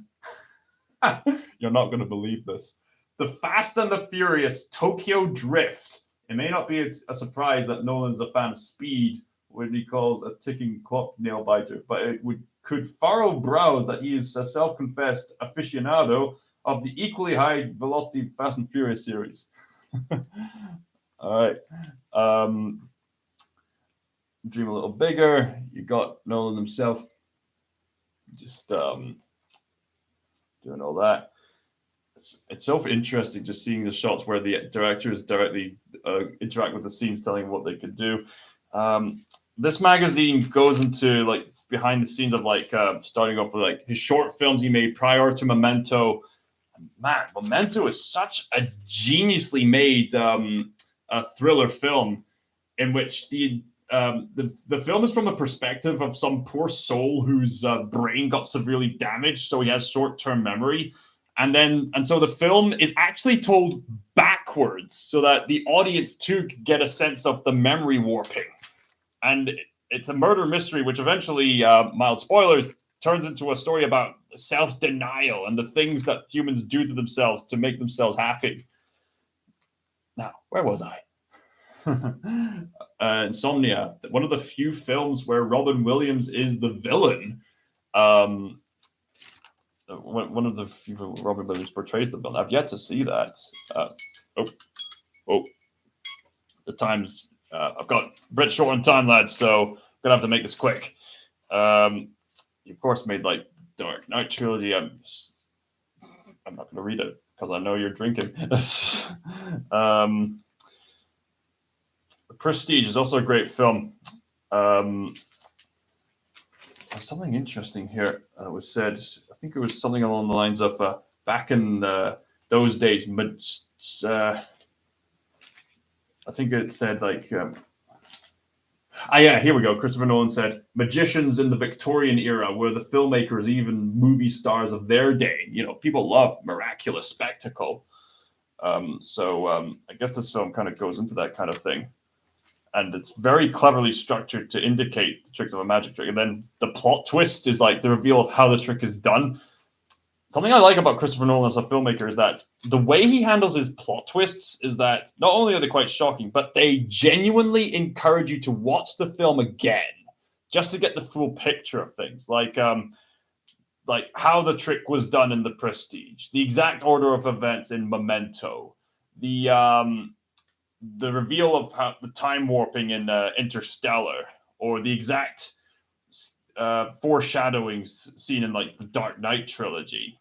you're not going to believe this, The Fast and the Furious Tokyo Drift. It may not be a surprise that Nolan's a fan of speed, what he calls a ticking clock nail biter, but it could furrow brows that he is a self-confessed aficionado of the equally high velocity Fast and Furious series. All right. Dream a little bigger. You got Nolan himself just doing all that. It's so interesting just seeing the shots where the directors directly interact with the scenes, telling what they could do. This magazine goes into like behind the scenes of like starting off with like his short films he made prior to Memento. Man, Memento is such a geniusly made a thriller film in which the film is from the perspective of some poor soul whose brain got severely damaged, so he has short-term memory. And so the film is actually told backwards so that the audience too could get a sense of the memory warping. And it's a murder mystery, which eventually, mild spoilers, turns into a story about self-denial and the things that humans do to themselves to make themselves happy. Now, where was I? Insomnia, one of the few films where Robin Williams is the villain. One of the few Robin Williams portrays the villain. I've yet to see that. The times I've got a bit short on time, lads, so I'm gonna have to make this quick. You of course made like Dark Knight trilogy. I'm not gonna read it because I know you're drinking. Prestige is also a great film. There's something interesting here was said. I think it was something along the lines of back in those days. I think it said like, here we go. Christopher Nolan said, magicians in the Victorian era were the filmmakers, even movie stars of their day. You know, people love miraculous spectacle. So I guess this film kind of goes into that kind of thing. And it's very cleverly structured to indicate the tricks of a magic trick. And then the plot twist is like the reveal of how the trick is done. Something I like about Christopher Nolan as a filmmaker is that the way he handles his plot twists is that not only are they quite shocking, but they genuinely encourage you to watch the film again just to get the full picture of things. Like how the trick was done in The Prestige, the exact order of events in Memento, the reveal of how the time warping in Interstellar, or the exact foreshadowing seen in like the Dark Knight trilogy.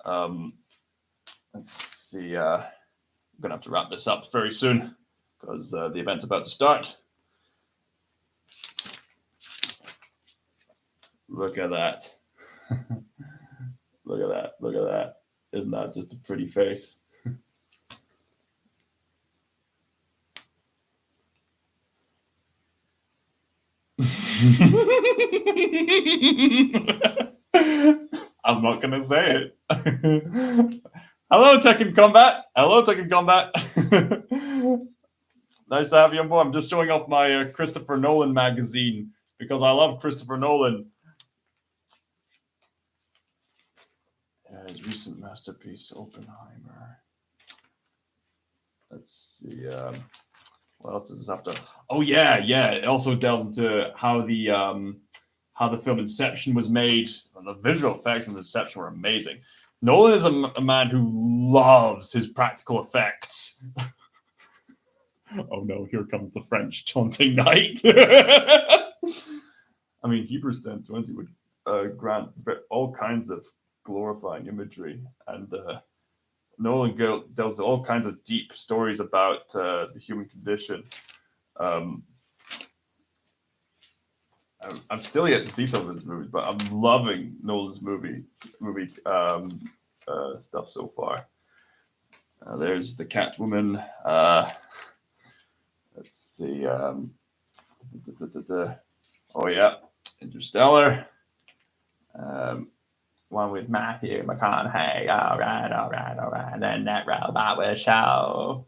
Let's see. I'm gonna have to wrap this up very soon because the event's about to start. Look at that. Look at that. Look at that. Isn't that just a pretty face? I'm not gonna say it. Hello, Tekken Combat. Hello, Tekken Combat. Nice to have you on board. I'm just showing off my Christopher Nolan magazine because I love Christopher Nolan. His recent masterpiece, Oppenheimer. Let's see. What else does this have to? Oh yeah. It also delves into how the film Inception was made. The visual effects in Inception were amazing. Nolan is a man who loves his practical effects. Oh no, here comes the French taunting knight. I mean, Hebrews 10:20 would grant all kinds of glorifying imagery, and Nolan delves all kinds of deep stories about the human condition. I'm still yet to see some of his movies, but I'm loving Nolan's movie stuff so far. There's the Catwoman. Let's see. Oh yeah, Interstellar. One with Matthew McConaughey. All right. Then that robot will show.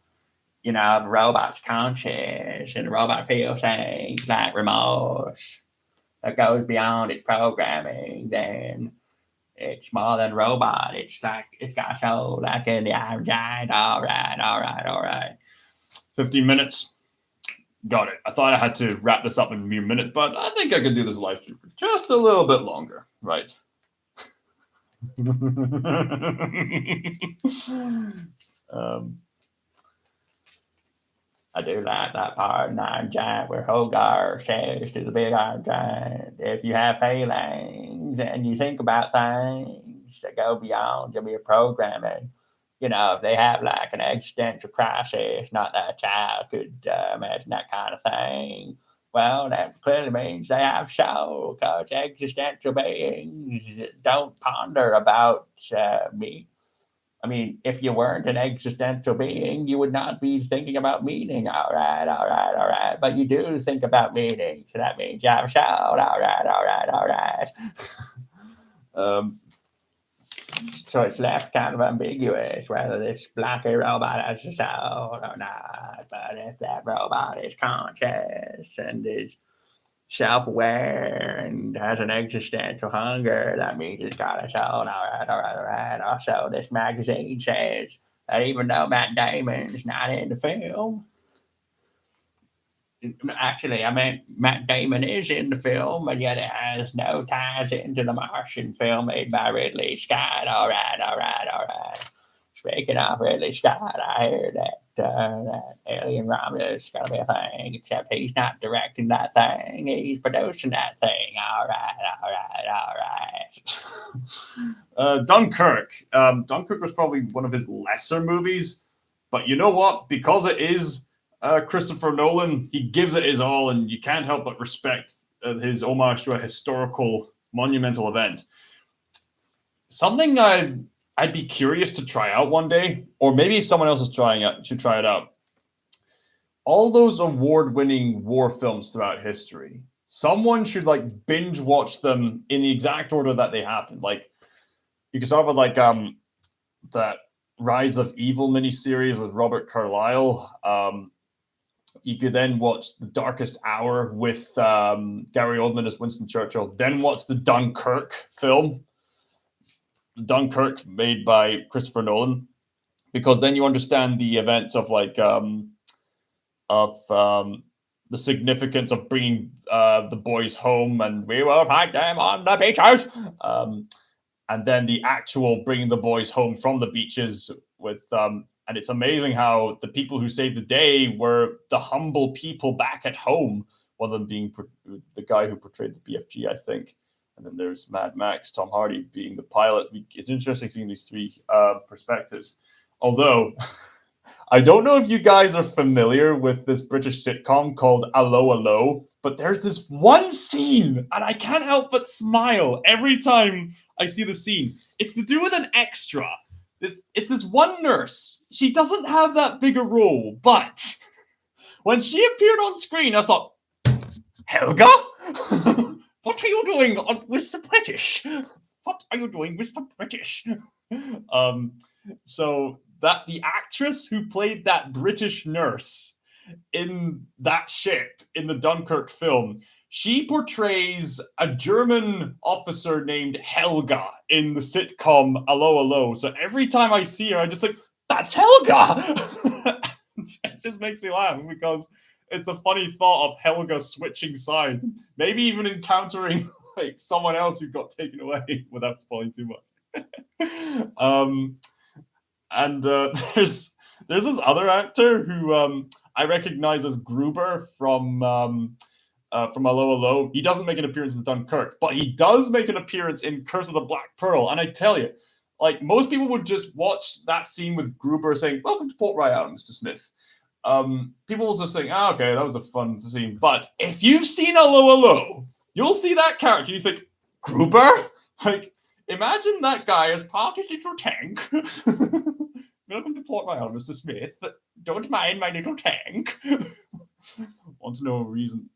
you know, the robot's conscious and the robot feels things like remorse that goes beyond its programming, then it's more than robot. It's like it's got a soul like in the Iron Giant. All right, all right, all right. 15 minutes. Got it. I thought I had to wrap this up in a few minutes, but I think I could do this live stream for just a little bit longer. Right. um, I do like that part in Iron Giant where Hogar says to the big Iron Giant, if you have feelings and you think about things that go beyond your mere programming, you know, if they have like an existential crisis, not that a child could imagine that kind of thing, well, that clearly means they have soul, because existential beings don't ponder about me. I mean, if you weren't an existential being, you would not be thinking about meaning. All right, all right, all right. But you do think about meaning. So that means you have a shout. All right, all right, all right. um, So it's left kind of ambiguous whether this blocky robot has a soul or not. But if that robot is conscious and is self-aware and has an existential hunger, that means it's got a soul. All right, all right, all right. Also, this magazine says that even though Matt Damon's not in the film, actually, I mean, Matt Damon is in the film, but yet it has no ties into the Martian film made by Ridley Scott. All right, all right, all right. Speaking of Ridley Scott, I hear that Alien Romulus is going to be a thing, except he's not directing that thing. He's producing that thing. All right, all right, all right. Dunkirk. Dunkirk was probably one of his lesser movies, but you know what? Because it is Christopher Nolan, he gives it his all, and you can't help but respect his homage to a historical, monumental event. Something I'd be curious to try out one day, or maybe someone else is trying it should try it out. All those award-winning war films throughout history, someone should like binge watch them in the exact order that they happened. Like you can start with like that Rise of Evil miniseries with Robert Carlyle. You could then watch The Darkest Hour with Gary Oldman as Winston Churchill. Then watch the Dunkirk film, Dunkirk, made by Christopher Nolan, because then you understand the events of like the significance of bringing the boys home, and we will fight them on the beaches. And then the actual bringing the boys home from the beaches with and it's amazing how the people who saved the day were the humble people back at home, one of them being the guy who portrayed the BFG, I think. And then there's Mad Max, Tom Hardy being the pilot. It's interesting seeing these three perspectives. Although, I don't know if you guys are familiar with this British sitcom called Allo Allo, but there's this one scene, and I can't help but smile every time I see the scene. It's to do with an extra. It's this one nurse. She doesn't have that big a role, but when she appeared on screen, I thought, Helga? What are you doing with the British? What are you doing with the British? So that the actress who played that British nurse in that ship in the Dunkirk film, she portrays a German officer named Helga in the sitcom Allo Allo. So every time I see her, I just like, that's Helga! It just makes me laugh because it's a funny thought of Helga switching sides, maybe even encountering like someone else who got taken away without spoiling too much. And there's this other actor who I recognize as Gruber from Allo Allo. He doesn't make an appearance in Dunkirk, but he does make an appearance in Curse of the Black Pearl. And I tell you, like most people would just watch that scene with Gruber saying, "Welcome to Port Royal, Mr. Smith." People will just think, "Ah, okay, that was a fun scene." But if you've seen Allo Allo, you'll see that character. You think, Gruber? Like, imagine that guy as part of his little tank. Welcome to Port Royal, Mr. Smith. Don't mind my little tank. Want to know a reason?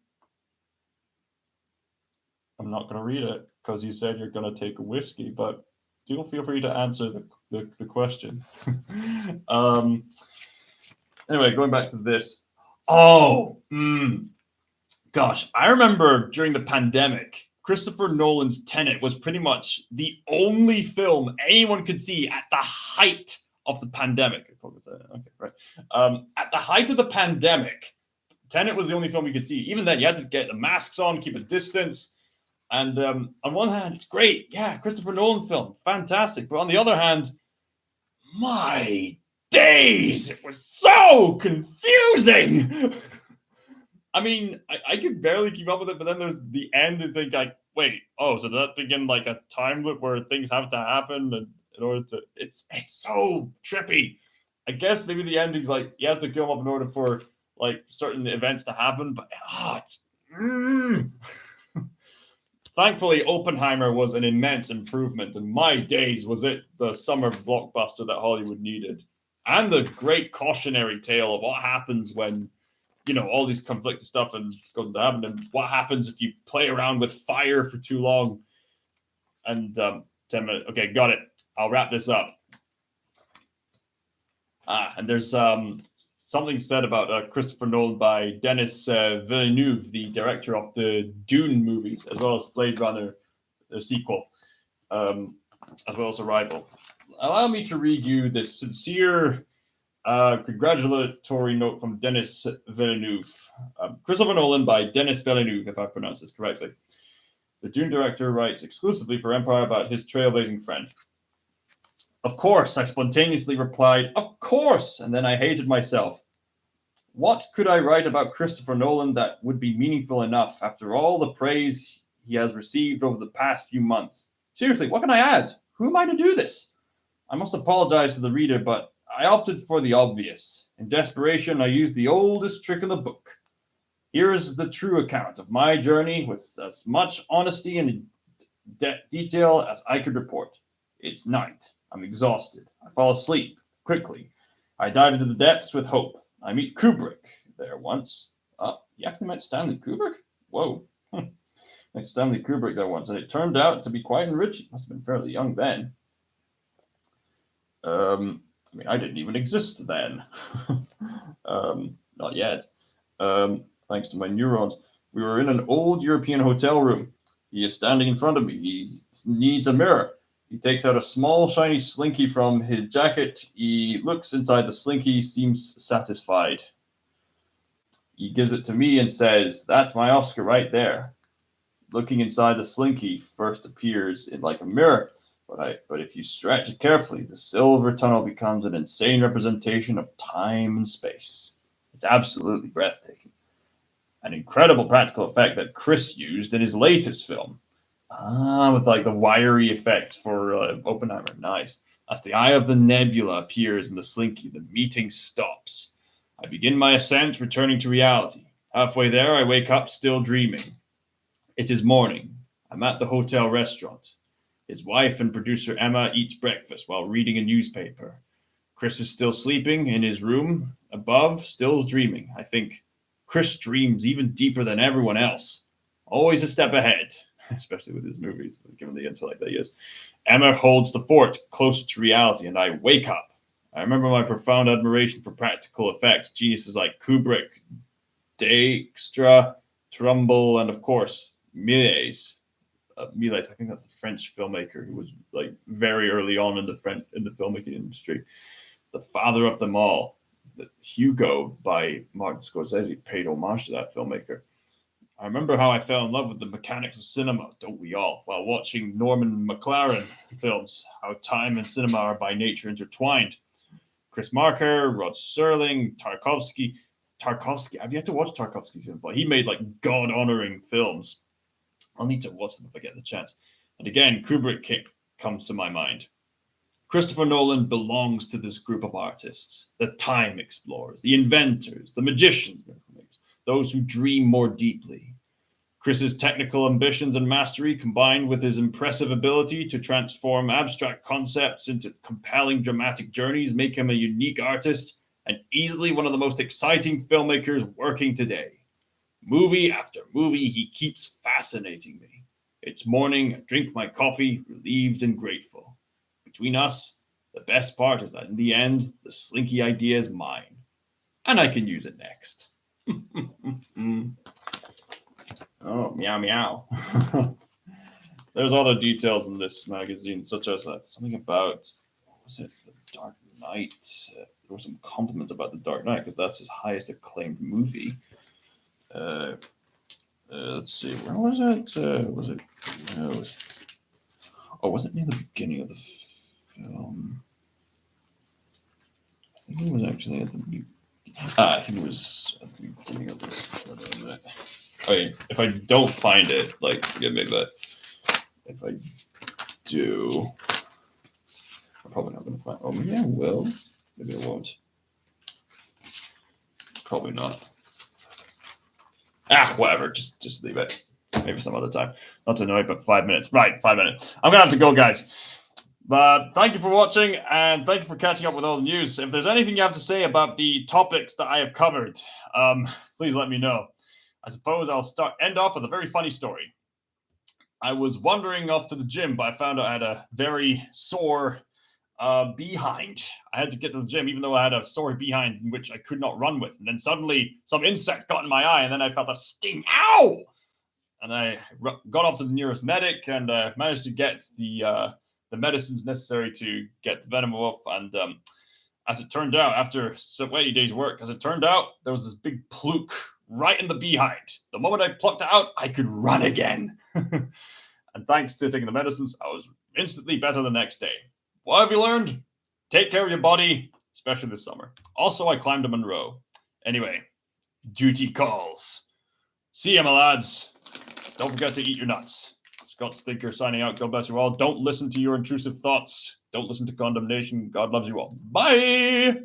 I'm not going to read it because you said you're going to take a whiskey, but do feel free to answer the question. Anyway, going back to this. Oh, gosh, I remember during the pandemic, Christopher Nolan's Tenet was pretty much the only film anyone could see at the height of the pandemic. Okay, right. At the height of the pandemic, Tenet was the only film you could see. Even then, you had to get the masks on, keep a distance. And on one hand, it's great. Yeah, Christopher Nolan film, fantastic. But on the other hand, my days, it was so confusing. I mean, I could barely keep up with it, but then there's the end to think like, wait, oh, so does that begin like a time loop where things have to happen in order to it's so trippy. I guess maybe the ending's like he has to kill him up in order for like certain events to happen, but it's thankfully Oppenheimer was an immense improvement, and my days was it the summer blockbuster that Hollywood needed. And the great cautionary tale of what happens when all these conflicted stuff and goes to happen, and what happens if you play around with fire for too long. And 10 minutes. Okay, got it. I'll wrap this up. And there's something said about Christopher Nolan by Denis Villeneuve, the director of the Dune movies, as well as Blade Runner, the sequel, as well as Arrival. Allow me to read you this sincere congratulatory note from Denis Villeneuve. Christopher Nolan by Denis Villeneuve, if I pronounce this correctly. The Dune director writes exclusively for Empire about his trailblazing friend. Of course, I spontaneously replied, of course, and then I hated myself. What could I write about Christopher Nolan that would be meaningful enough after all the praise he has received over the past few months? Seriously, what can I add? Who am I to do this? I must apologize to the reader, but I opted for the obvious. In desperation, I used the oldest trick in the book. Here is the true account of my journey with as much honesty and detail as I could report. It's night. I'm exhausted. I fall asleep quickly. I dive into the depths with hope. I meet Kubrick there once. He actually met Stanley Kubrick? Whoa. Met Stanley Kubrick there once, and it turned out to be quite enriching. Must have been fairly young then. I didn't even exist then. Not yet. Thanks to my neurons. We were in an old European hotel room. He is standing in front of me. He needs a mirror. He takes out a small, shiny slinky from his jacket. He looks inside the slinky, seems satisfied. He gives it to me and says, "That's my Oscar right there." Looking inside the slinky first appears in like a mirror. But if you stretch it carefully, the silver tunnel becomes an insane representation of time and space. It's absolutely breathtaking. An incredible practical effect that Chris used in his latest film. With like the wiry effects for Oppenheimer. Nice. As the eye of the nebula appears in the slinky, the meeting stops. I begin my ascent, returning to reality. Halfway there, I wake up still dreaming. It is morning. I'm at the hotel restaurant. His wife and producer Emma eats breakfast while reading a newspaper. Chris is still sleeping in his room above, still dreaming. I think Chris dreams even deeper than everyone else. Always a step ahead, especially with his movies, given the intellect that he is. Emma holds the fort closer to reality, and I wake up. I remember my profound admiration for practical effects, geniuses like Kubrick, Dijkstra, Trumbull, and of course, Méliès. Méliès, I think that's the French filmmaker who was like very early on in the filmmaking industry. The father of them all. Hugo by Martin Scorsese paid homage to that filmmaker. I remember how I fell in love with the mechanics of cinema, don't we all, while watching Norman McLaren films, how time and cinema are by nature intertwined. Chris Marker, Rod Serling, Tarkovsky. I've yet to watch Tarkovsky's film, but he made like god-honoring films. I'll need to watch them if I get the chance. And again, Kubrick comes to my mind. Christopher Nolan belongs to this group of artists, the time explorers, the inventors, the magicians, those who dream more deeply. Chris's technical ambitions and mastery, combined with his impressive ability to transform abstract concepts into compelling dramatic journeys, make him a unique artist and easily one of the most exciting filmmakers working today. Movie after movie, he keeps fascinating me. It's morning, I drink my coffee, relieved and grateful. Between us, the best part is that in the end, the slinky idea is mine. and I can use it next. Oh, meow meow. There's other details in this magazine, such as something about, was it the Dark Knight? There were some compliments about the Dark Knight because that's his highest acclaimed movie. Let's see, where was it? Was it? Was it near the beginning of the film? I think it was actually at the. I think it was at the beginning of this. Okay, if I don't find it, like, forgive me, but if I do, I'm probably not going to find. Oh, maybe I will. Maybe I won't. Probably not. Whatever. Just leave it. Maybe some other time. Not to annoy, but 5 minutes. Right, 5 minutes. I'm gonna have to go, guys. But thank you for watching, and thank you for catching up with all the news. If there's anything you have to say about the topics that I have covered, please let me know. I suppose I'll end off with a very funny story. I was wandering off to the gym, but I found out I had a very sore behind. I had to get to the gym, even though I had a sore behind in which I could not run with. And then suddenly, some insect got in my eye, and then I felt a sting. Ow! And I got off to the nearest medic and managed to get the medicines necessary to get the venom off. And as it turned out, after 20 days' work, as it turned out, there was this big pluke right in the behind. The moment I plucked it out, I could run again. And thanks to taking the medicines, I was instantly better the next day. What have you learned? Take care of your body, especially this summer. Also, I climbed a Monroe. Anyway, duty calls. See ya, my lads. Don't forget to eat your nuts. Scott Stinker signing out. God bless you all. Don't listen to your intrusive thoughts. Don't listen to condemnation. God loves you all. Bye!